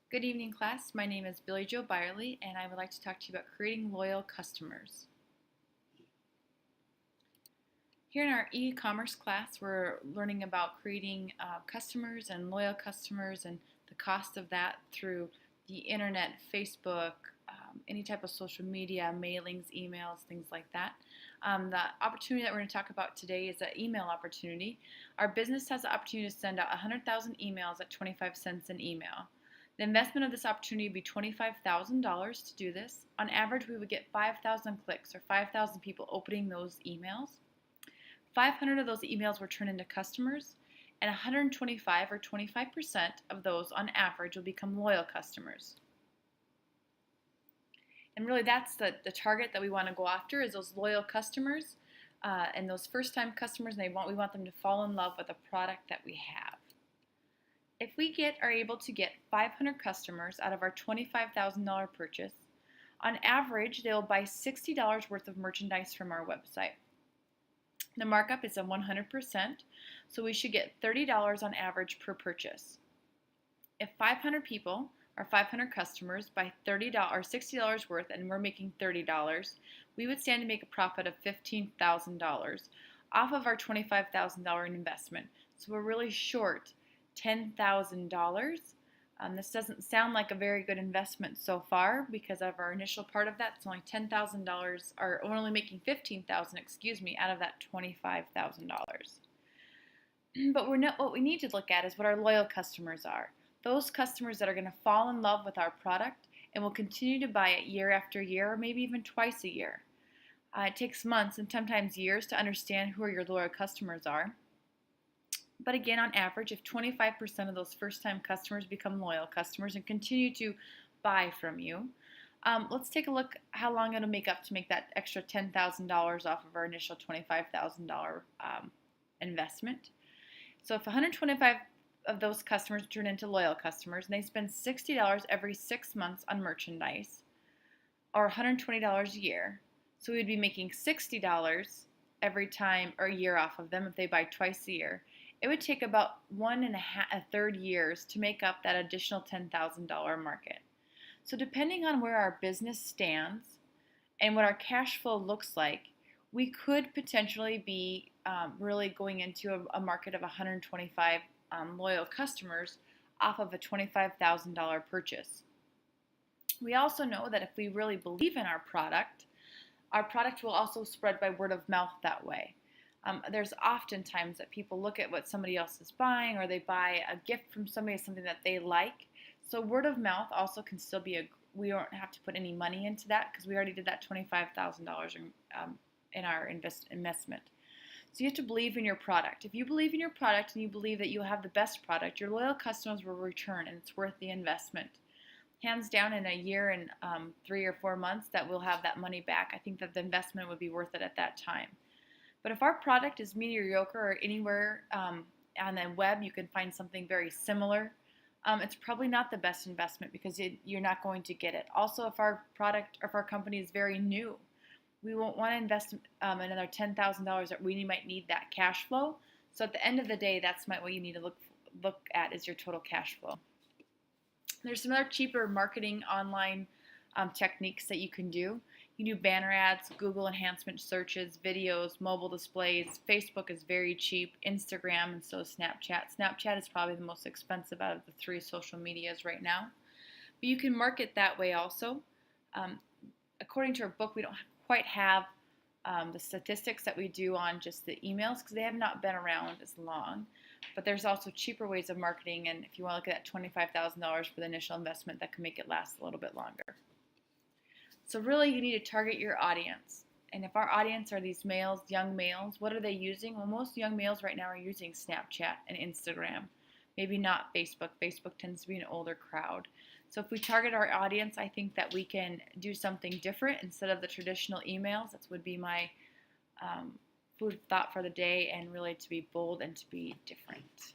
Good evening, class. My name is Billy Joe Byerly, and I would like to talk to you about creating loyal customers. Here in our e-commerce class, we're learning about creating customers and loyal customers and the cost of that through the internet, Facebook, any type of social media, mailings, emails, things like that. The opportunity that we're going to talk about today is an email opportunity. Our business has the opportunity to send out 100,000 emails at 25 cents an email. The investment of this opportunity would be $25,000 to do this. On average, we would get 5,000 clicks or 5,000 people opening those emails. 500 of those emails were turned into customers, and 125 or 25% of those on average will become loyal customers. And really that's the target that we want to go after is those loyal customers and those first-time customers, and we want them to fall in love with the product that we have. If we are able to get 500 customers out of our $25,000 purchase, on average, they'll buy $60 worth of merchandise from our website. The markup is a 100%, so we should get $30 on average per purchase. If 500 people or 500 customers buy $30 or $60 worth and we're making $30, we would stand to make a profit of $15,000 off of our $25,000 investment. So we're really short $10,000. This doesn't sound like a very good investment so far because of our initial part of that. It's only $10,000, or we're only making $15,000, out of that $25,000. But what we need to look at is what our loyal customers are. Those customers that are going to fall in love with our product and will continue to buy it year after year, or maybe even twice a year. It takes months and sometimes years to understand who your loyal customers are. But again, on average, if 25% of those first-time customers become loyal customers and continue to buy from you, let's take a look how long it'll make up to make that extra $10,000 off of our initial $25,000 investment. So if 125 of those customers turn into loyal customers and they spend $60 every 6 months on merchandise, or $120 a year, so we'd be making $60 every time or year off of them if they buy twice a year. It would take about 1.5 years to make up that additional $10,000 market. So depending on where our business stands and what our cash flow looks like, we could potentially be really going into a market of 125 loyal customers off of a $25,000 purchase. We also know that if we really believe in our product will also spread by word of mouth that way. There's often times that people look at what somebody else is buying, or they buy a gift from somebody, something that they like. So word of mouth also can still be we don't have to put any money into that because we already did that $25,000 in our investment. So you have to believe in your product. If you believe in your product and you believe that you have the best product, your loyal customers will return and it's worth the investment. Hands down, in a year and 3 or 4 months that we'll have that money back. I think that the investment would be worth it at that time. But if our product is mediocre or anywhere on the web you can find something very similar, it's probably not the best investment because you're not going to get it. Also, if our product or if our company is very new, we won't want to invest another $10,000 that we might need that cash flow. So at the end of the day, that's what you need to look at is your total cash flow. There's some other cheaper marketing online techniques that you can do. You can do banner ads, Google enhancement searches, videos, mobile displays. Facebook is very cheap, Instagram, and so is Snapchat. Snapchat is probably the most expensive out of the 3 social medias right now. But you can market that way also. According to our book, we don't quite have the statistics that we do on just the emails because they have not been around as long. But there's also cheaper ways of marketing, and if you want to look at that $25,000 for the initial investment, that can make it last a little bit longer. So really you need to target your audience. And if our audience are these males, young males, what are they using? Well, most young males right now are using Snapchat and Instagram. Maybe not Facebook. Facebook tends to be an older crowd. So if we target our audience, I think that we can do something different instead of the traditional emails. That would be my food thought for the day, and really to be bold and to be different.